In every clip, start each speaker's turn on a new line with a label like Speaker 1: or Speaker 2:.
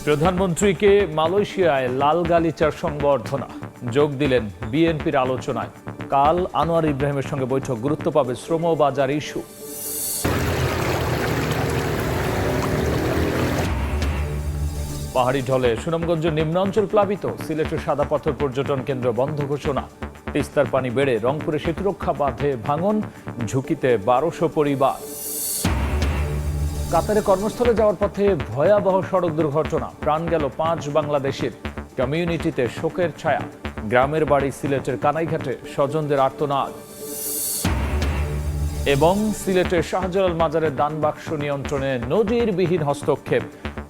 Speaker 1: প্রধানমন্ত্রীকে মালয়েশিয়ায় লাল গালিচার সংবর্ধনা, যোগ দিলেন বিএনপির আলোচনায়। কাল আনোয়ার ইব্রাহিমের সঙ্গে বৈঠক, গুরুত্ব পাবে শ্রম বাজার ইস্যু। পাহাড়ি ঢলে সুনামগঞ্জের নিম্নাঞ্চল প্লাবিত, সিলেটের সাদা পাথর পর্যটন কেন্দ্র বন্ধ ঘোষণা। তিস্তার পানি বেড়ে রংপুরে সেতুরক্ষা বাঁধে ভাঙন, ঝুঁকিতে 1200 পরিবার। কাতারে কর্মস্থলে যাওয়ার পথে ভয়াবহ সড়ক দুর্ঘটনা, প্রাণ গেল 5 বাংলাদেশের। কমিউনিটিতে শোকের ছায়া, গ্রামের বাড়ি সিলেটের কানাইঘাটে, স্বজনদের আর্তনাদ। এবং সিলেটের শাহজালাল মাজারের দান বাক্স নিয়ন্ত্রণে নজিরবিহীন হস্তক্ষেপ,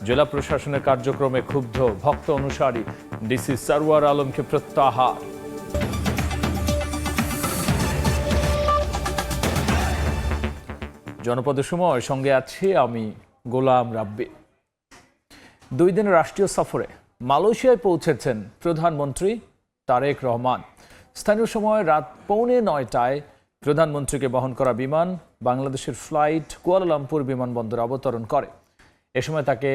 Speaker 1: জেলা প্রশাসনের কার্যক্রমে ক্ষুব্ধ ভক্ত অনুসারী, ডিসি সারওয়ার আলমকে প্রত্যাহার। জনপদের সময় সঙ্গে আছি আমি গোলাম রাব্বি। 2 দিনের রাষ্ট্রীয় সফরে মালয়েশিয়ায় পৌঁছেছেন প্রধানমন্ত্রী তারেক রহমান। স্থানীয় সময় রাত 8:45টায় প্রধানমন্ত্রীকে বহন করা বিমান বাংলাদেশের ফ্লাইট কুয়ালালামপুর বিমানবন্দরে অবতরণ করে। এ সময় তাকে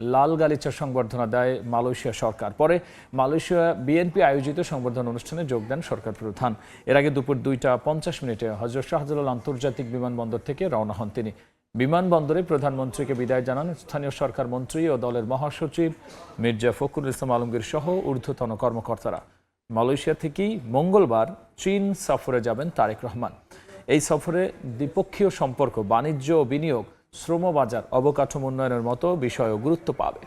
Speaker 1: লাল গালিচার সংবর্ধনা দেয় মালয়েশিয়া সরকার। পরে মালয়েশিয়া বিএনপি আয়োজিত সংবর্ধনা অনুষ্ঠানে যোগ দেন সরকার প্রধান। এর আগে দুপুর 2:50 হযরত শাহজালাল আন্তর্জাতিক বিমানবন্দর থেকে রওনা হন তিনি। বিমানবন্দরে প্রধানমন্ত্রীকে বিদায় জানান স্থানীয় সরকার মন্ত্রী ও দলের মহাসচিব মির্জা ফখরুল ইসলাম আলমগীর সহ ঊর্ধ্বতন কর্মকর্তারা। মালয়েশিয়া থেকেই মঙ্গলবার চীন সফরে যাবেন তারেক রহমান। এই সফরে দ্বিপক্ষীয় সম্পর্ক, বাণিজ্য ও বিনিয়োগ, শ্রম বাজার, অবকাঠামো উন্নয়নের মতো বিষয়ও গুরুত্ব পাবে।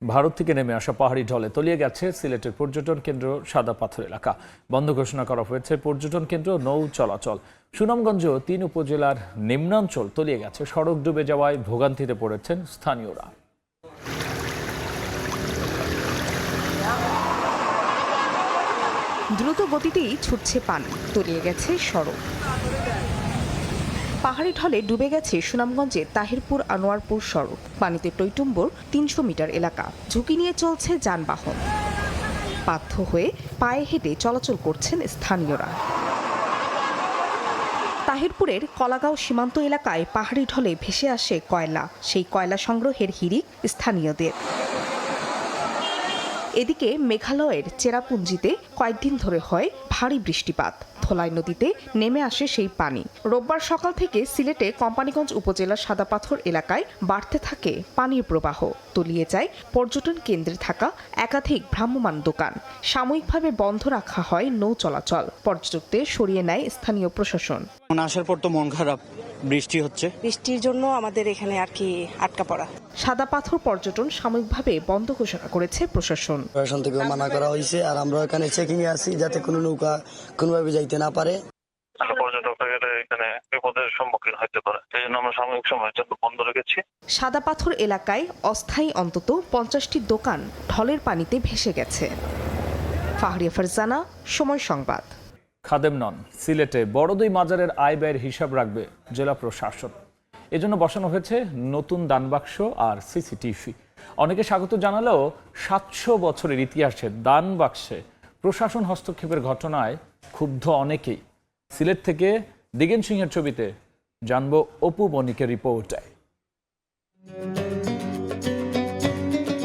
Speaker 1: ভারত থেকে নেমে আসা পাহাড়ি ঢলে তলিয়ে গেছে সিলেটের পর্যটন কেন্দ্র সাদা পাথর এলাকা। বন্ধ ঘোষণা করা হয়েছে পর্যটন কেন্দ্র, নৌ চলাচল। সুনামগঞ্জ 3 উপজেলার নিম্নাঞ্চল তলিয়ে গেছে, সড়ক ডুবে যাওয়ায় ভোগান্তিতে পড়েছেন স্থানীয়রা।
Speaker 2: দ্রুত গতিতেই ছুটছে পানি, তলিয়ে গেছে সড়ক। পাহাড়ি ঢলে ডুবে গেছে সুনামগঞ্জের তাহিরপুর আনোয়ারপুর সড়ক। পানিতে টইটুম্বুর 300 মিটার এলাকা, ঝুঁকি নিয়ে চলছে যানবাহন। বাধ্য হয়ে পায়ে হেঁটে চলাচল করছেন স্থানীয়রা। তাহিরপুরের কলাগাঁও সীমান্ত এলাকায় পাহাড়ি ঢলে ভেসে আসে কয়লা, সেই কয়লা সংগ্রহের হিড়িক স্থানীয়দের। এদিকে মেঘালয়ের চেরাপুঞ্জিতে কয়েকদিন ধরে হয় ভারী বৃষ্টিপাত, ধলাই নদীতে নেমে আসে সেই পানি। রোববার সকাল থেকে সিলেটে কোম্পানীগঞ্জ উপজেলার সাদা পাথর এলাকায় বাড়তে থাকে পানির প্রবাহ, তলিয়ে যায় পর্যটন কেন্দ্রে থাকা একাধিক ভ্রাম্যমাণ দোকান। সাময়িকভাবে বন্ধ রাখা হয় নৌ চলাচল, পর্যটকদের সরিয়ে নেয় স্থানীয় প্রশাসন।
Speaker 3: আসার পর তো মন খারাপ, বৃষ্টি হচ্ছে,
Speaker 4: বৃষ্টির জন্য আমাদের এখানে আর কি আটকা পড়া।
Speaker 2: সাদা পাথর পর্যটন সাময়িকভাবে বন্ধ ঘোষণা করেছে প্রশাসন।
Speaker 5: প্রশাসন থেকে মানা করা হয়েছে, আর আমরা এখানে চেকিং এ আছি যাতে কোনো নৌকা কোনোভাবে যাইতে না পারে।
Speaker 6: পর্যটকরা গেলে এখানে বিপদের সম্মুখীন হতে পারে, সেই জন্য আমরা সাময়িক সময়ের জন্য বন্ধ রেখেছি।
Speaker 2: সাদা পাথর এলাকায় অস্থায়ী অন্তত 50টি দোকান ঢলের পানিতে ভেসে গেছে। ফাহরিয়া ফারজানা, সময় সংবাদ।
Speaker 1: খাদেম নন, সিলেটে বড় 2 মাজারের আয় ব্যয়ের হিসাব রাখবে জেলা প্রশাসন। এজন্য বসানো হয়েছে নতুন দানবাক্স আর সিসিটিভি। অনেকে স্বাগত জানালেও 700 বছরের ইতিহাসে দান বাক্সে প্রশাসন হস্তক্ষেপের ঘটনায় ক্ষুব্ধ অনেকেই। সিলেট থেকে দিগেন সিংহের ছবিতে জানবো অপু বণিকের রিপোর্টে।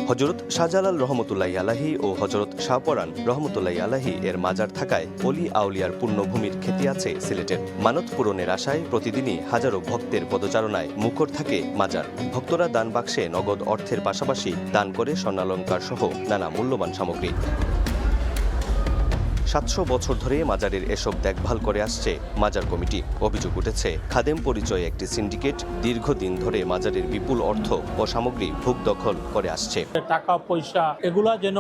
Speaker 7: হযরত শাহজালাল রহমতুল্লাহি আলাইহি ও হযরত শাহপরান রহমতুল্লাহি আলাইহি এর মাজার থাকায় অলি আউলিয়ার পুণ্যভূমির খ্যাতি আছে সিলেটের। মানত পূরণের আশায় প্রতিদিনই হাজারো ভক্তের পদচারণায় মুখর থাকে মাজার। ভক্তরা দান বাক্সে নগদ অর্থের পাশাপাশি দান করে স্বর্ণালংকার সহ নানা মূল্যবান সামগ্রী। 700 বছর ধরে মাজারের এসব দেখভাল করে আসছে মাজার কমিটি। অভিযোগ উঠেছে খাদেম পরিচয়ে একটি সিন্ডিকেট দীর্ঘদিন ধরে মাজারের বিপুল অর্থ ও সামগ্রী ভোগ দখল করে আসছে।
Speaker 8: টাকা পয়সা এগুলা যেন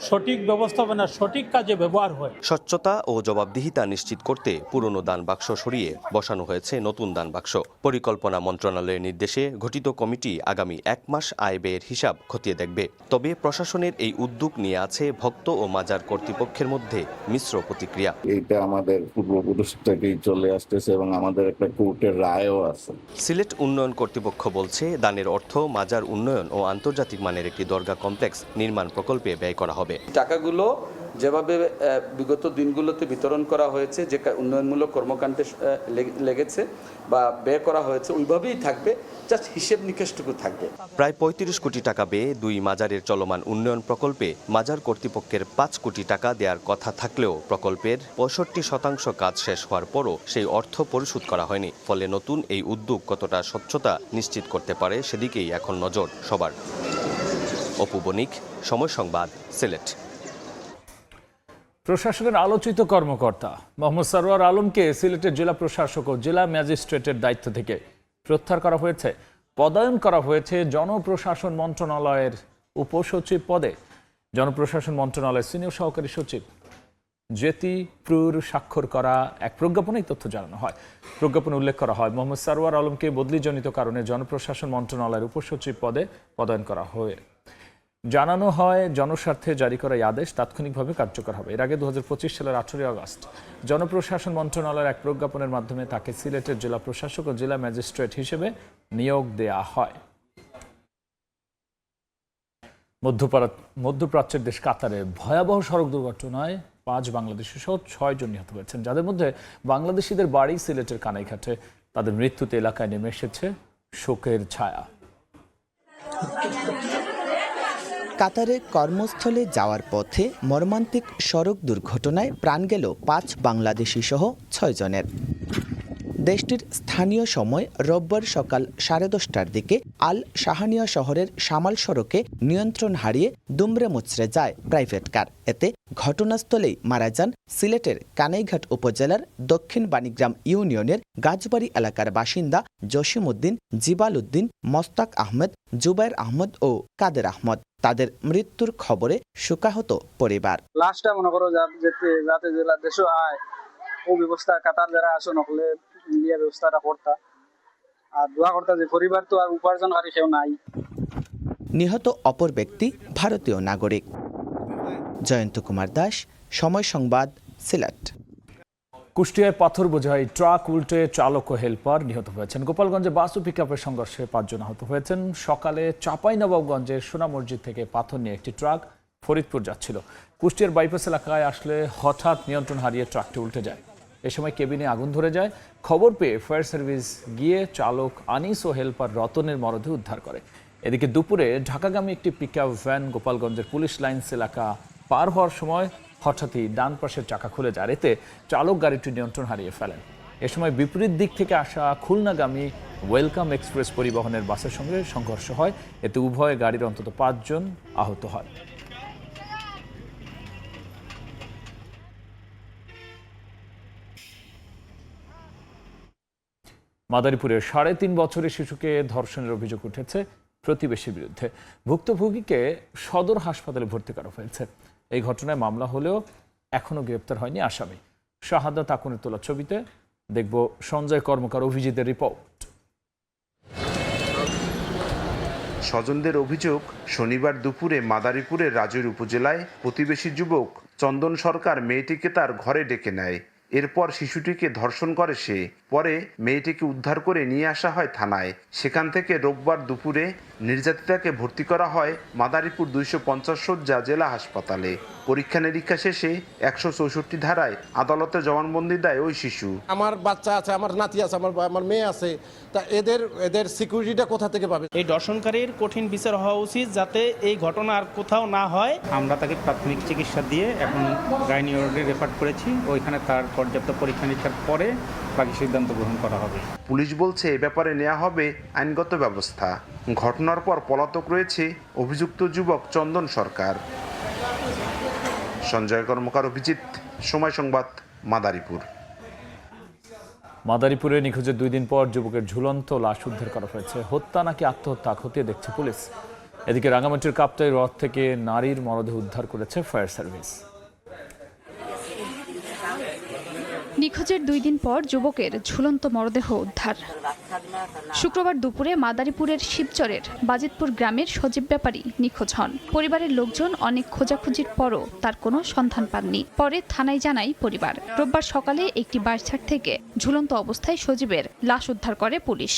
Speaker 8: সঠিক ব্যবস্থাপনা, সঠিক কাজে ব্যবহার হয়।
Speaker 7: স্বচ্ছতা ও জবাবদিহিতা নিশ্চিত করতে পুরনো দান বাক্স সরিয়ে বসানো হয়েছে নতুন দান বাক্স। পরিকল্পনা মন্ত্রণালয়ের নির্দেশে গঠিত কমিটি আগামী 1 মাস আয় ব্যয়ের হিসাব খতিয়ে দেখবে। তবে প্রশাসনের এই উদ্যোগ নিয়ে আছে ভক্ত ও মাজার কর্তৃপক্ষের মধ্যে মিশ্র প্রতিক্রিয়া।
Speaker 9: এটা আমাদের পূর্বপুরুষ থেকেই চলে আসতেছে এবং আমাদের একটা কোর্টের রায়ও আছে।
Speaker 7: সিলেট উন্নয়ন কর্তৃপক্ষ বলছে দানের অর্থ মাজার উন্নয়ন ও আন্তর্জাতিক মানের একটি দরগা কমপ্লেক্স নির্মাণ প্রকল্পে ব্যয় করা হবে।
Speaker 10: টাকাগুলো যেভাবে বিগত দিনগুলোতে বিতরণ করা হয়েছে, যে উন্নয়নমূলক কর্মকাণ্ডে লেগেছে বা ব্যয় করা হয়েছে, ওইভাবেই থাকবে, জাস্ট হিসেব নিকেশটুকু থাকবে।
Speaker 7: প্রায় ৩৫ কোটি টাকা ব্যয়ে ২ মাজারের চলমান উন্নয়ন প্রকল্পে মাজার কর্তৃপক্ষের ৫ কোটি টাকা দেওয়ার কথা থাকলেও প্রকল্পের ৬৫% কাজ শেষ হওয়ার পরও সেই অর্থ পরিশোধ করা হয়নি। ফলে নতুন এই উদ্যোগ কতটা স্বচ্ছতা নিশ্চিত করতে পারে সেদিকেই এখন নজর সবার। অপু বণিক, সময় সংবাদ, সিলেট।
Speaker 1: প্রশাসনের আলোচিত কর্মকর্তা মোহাম্মদ সরওয়ার আলমকে সিলেটের জেলা প্রশাসক ও জেলা ম্যাজিস্ট্রেটের দায়িত্ব থেকে প্রত্যাহার করা হয়েছে। পদায়ন করা হয়েছে জনপ্রশাসন মন্ত্রণালয়ের উপসচিব পদে। জনপ্রশাসন মন্ত্রণালয়ের সিনিয়র সহকারী সচিব জেতি প্রুর স্বাক্ষর করা এক প্রজ্ঞাপনে তথ্য জানানো হয়। প্রজ্ঞাপনে উল্লেখ করা হয়, মোহাম্মদ সরওয়ার আলমকে বদলিজনিত কারণে জনপ্রশাসন মন্ত্রণালয়ের উপসচিব পদে পদায়ন করা হয়। জানানো হয়, জনস্বার্থে জারি করা এই আদেশ তাৎক্ষণিকভাবে কার্যকর হবে। এর আগে 2025 সালের 18 আগস্ট জনপ্রশাসন মন্ত্রণালয়ের এক প্রজ্ঞাপনের মাধ্যমে তাকে সিলেটের জেলা প্রশাসক ও জেলা ম্যাজিস্ট্রেট হিসেবে নিয়োগ দেয়া হয়। মধ্যপ্রাচ্যের দেশ কাতারে ভয়াবহ সড়ক দুর্ঘটনায় 5 বাংলাদেশি সহ 6 জন নিহত হয়েছেন, যাদের মধ্যে বাংলাদেশিদের বাড়ি সিলেটের কানাইঘাটে। তাদের মৃত্যুতে এলাকায় নেমে এসেছে শোকের ছায়া।
Speaker 11: কাতারে কর্মস্থলে যাওয়ার পথে মর্মান্তিক সড়ক দুর্ঘটনায় প্রাণ গেল 5 বাংলাদেশি সহ 6 জনের। দেশটির স্থানীয় সময় রোববার সকাল 10:30টার দিকে আল শাহানিয়া শহরের সামাল সড়কে নিয়ন্ত্রণ হারিয়ে দুমড়ে মুচড়ে যায় প্রাইভেট কার। এতে ঘটনাস্থলেই মারা যান সিলেটের কানাইঘাট উপজেলার দক্ষিণ বাণীগ্রাম ইউনিয়নের গাছবাড়ি এলাকার বাসিন্দা জসিম উদ্দিন, জিবাল উদ্দিন, মোস্তাক আহমেদ, জুবাইর আহমদ ও কাদের আহমদ। তাদের মৃত্যুর খবরে শোকাহত পরিবার।
Speaker 12: লাস্টটা মনে করো যাতে জেলা দেশ আয় ও ব্যবস্থা কাতার যারা আসো নকলে ইন্ডিয়া ব্যবস্থাটা করতা আর দোয়া করতা যে পরিবার তো আর উপার্জনকারী কেউ নাই।
Speaker 11: নিহত অপর ব্যক্তি ভারতীয় নাগরিক। জয়ন্ত কুমার দাস, সময় সংবাদ, সিলেট।
Speaker 1: কুষ্টিয়ায় পাথর বোঝাই ট্রাক উল্টে চালক ও হেলপার নিহত হয়েছেন। গোপালগঞ্জে বাস ও পিকআপের সংঘর্ষে 5 জন আহত হয়েছেন। সকালে চাঁপাইনবাবগঞ্জের সোনা মসজিদ থেকে পাথর নিয়ে একটি ট্রাক ফরিদপুর যাচ্ছিল। কুষ্টিয়ার বাইপাস এলাকায় আসলে হঠাৎ নিয়ন্ত্রণ হারিয়ে ট্রাকটি উল্টে যায়। এ সময় কেবিনে আগুন ধরে যায়। খবর পেয়ে ফায়ার সার্ভিস গিয়ে চালক আনিস ও হেলপার রতনের মরদেহ উদ্ধার করে। এদিকে দুপুরে ঢাকাগামী একটি পিকআপ ভ্যান গোপালগঞ্জের পুলিশ লাইন্স এলাকা পার হওয়ার সময় হঠাৎই ডান পাশের চাকা খুলে যায়। এতে চালক গাড়িটি নিয়ন্ত্রণ হারিয়ে ফেলেন। এ সময় বিপরীত দিক থেকে আসা খুলনাগামী ওয়েলকাম এক্সপ্রেস পরিবহনের বাসের সঙ্গে সংঘর্ষ হয়। এতে উভয় গাড়ির অন্তত 5 জন আহত হয়। মাদারীপুরের 3.5 বছরের শিশুকে ধর্ষণের অভিযোগ উঠেছে প্রতিবেশীর বিরুদ্ধে। ভুক্তভোগীকে সদর হাসপাতালে ভর্তি করা হয়েছে। এই ঘটনায় মামলা হলেও এখনো গ্রেপ্তার হয়নি আসামি। শাহাদাত আকুনের তোলা ছবিতে দেখব সঞ্জয় কর্মকার অভিজিতের রিপোর্ট।
Speaker 13: স্বজনদের অভিযোগ, শনিবার দুপুরে মাদারীপুরের রাজৈর উপজেলায় প্রতিবেশী যুবক চন্দন সরকার মেয়েটিকে তার ঘরে ডেকে নেয়। এরপর শিশুটিকে ধর্ষণ করে সে। পরে মেয়েটিকে উদ্ধার করে নিয়ে আসা হয় থানায়। সেখান থেকে রোববার দুপুরে নির্যাতিতাকে ভর্তি করা হয় মাদারীপুর 250 শয্যা জেলা হাসপাতালে। পরীক্ষা নিরীক্ষা শেষে 164 ধারায় আদালতে জবানবন্দি দেয় ওই শিশু।
Speaker 14: আমার বাচ্চা আছে, আমার নাতি আছে, আমার মেয়ে আছে, তা এদের সিকিউরিটিটা কোথা থেকে পাবে?
Speaker 15: এই দর্শনকারীর কঠিন বিচার হওয়া উচিত, যাতে এই ঘটনা আর কোথাও না হয়। আমরা তাকে প্রাথমিক চিকিৎসা দিয়ে এখন গাইনি ওয়ার্ডে রেফার করেছি। ওইখানে তার পর্যাপ্ত পরীক্ষা নিরীক্ষার পরে বাকি সিদ্ধান্ত গ্রহণ করা হবে।
Speaker 13: পুলিশ বলছে এ ব্যাপারে নেওয়া হবে আইনগত ব্যবস্থা। ঘটনার পর পলাতক রয়েছে অভিযুক্ত যুবক চন্দন সরকার। সঞ্জয় কর্মকার, অভিজিৎ, সময় সংবাদ, মাদারীপুর।
Speaker 1: মাদারীপুরে নিখোঁজের 2 দিন পর যুবকের ঝুলন্ত লাশ উদ্ধার করা হয়েছে। হত্যা নাকি আত্মহত্যা খতিয়ে দেখছে পুলিশ। এদিকে রাঙ্গামাটির কাপ্তাই হ্রদ থেকে নারীর মরদেহ উদ্ধার করেছে ফায়ার সার্ভিস।
Speaker 16: নিখোঁজের 2 দিন পর যুবকের ঝুলন্ত মরদেহ উদ্ধার। শুক্রবার দুপুরে মাদারীপুরের শিবচরের বাজিতপুর গ্রামের সজীব ব্যাপারী নিখোঁজ হন। পরিবারের লোকজন অনেক খোঁজাখুঁজির পরও তার কোনো সন্ধান পাননি। পরে থানায় জানায় পরিবার। রোববার সকালে একটি বাঁশঝাড় থেকে ঝুলন্ত অবস্থায় সজীবের লাশ উদ্ধার করে পুলিশ।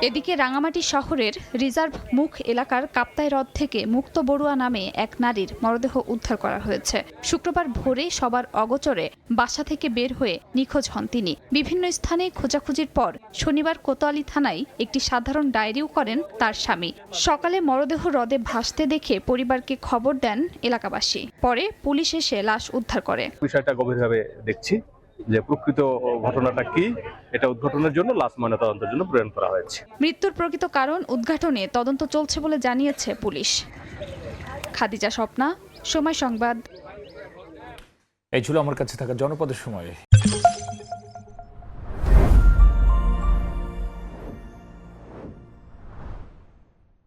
Speaker 16: এদিকে রাঙামাটি শহরের রিজার্ভ মুখ এলাকার কাপ্তাই হ্রদ থেকে মুক্ত বড়ুয়া নামে এক নারীর মরদেহ উদ্ধার করা হয়েছে। শুক্রবার ভোরে সবার অগোচরে বাসা থেকে বের হয়ে নিখোঁজ হন তিনি। বিভিন্ন স্থানে খোঁজাখুঁজির পর শনিবার কোতোয়ালি থানায় একটি সাধারণ ডায়েরিও করেন তার স্বামী। সকালে মরদেহ হ্রদে ভাসতে দেখে পরিবারকে খবর দেন এলাকাবাসী। পরে পুলিশ এসে লাশ উদ্ধার করে।
Speaker 17: বিষয়টা গভীরভাবে দেখছি যে প্রকৃত ঘটনাটা কি, এটা উদ্ঘাটনের জন্য লাশ ময়নাতদন্তের জন্য প্রেরণ করা হয়েছে।
Speaker 16: মৃত্যুর প্রকৃত কারণ উদ্ঘাটনে তদন্ত চলছে বলে জানিয়েছে পুলিশ। খাদিজা স্বপ্না, সময় সংবাদ।
Speaker 1: এই ছিল আমার কাছে থাকা জনপদের সময়।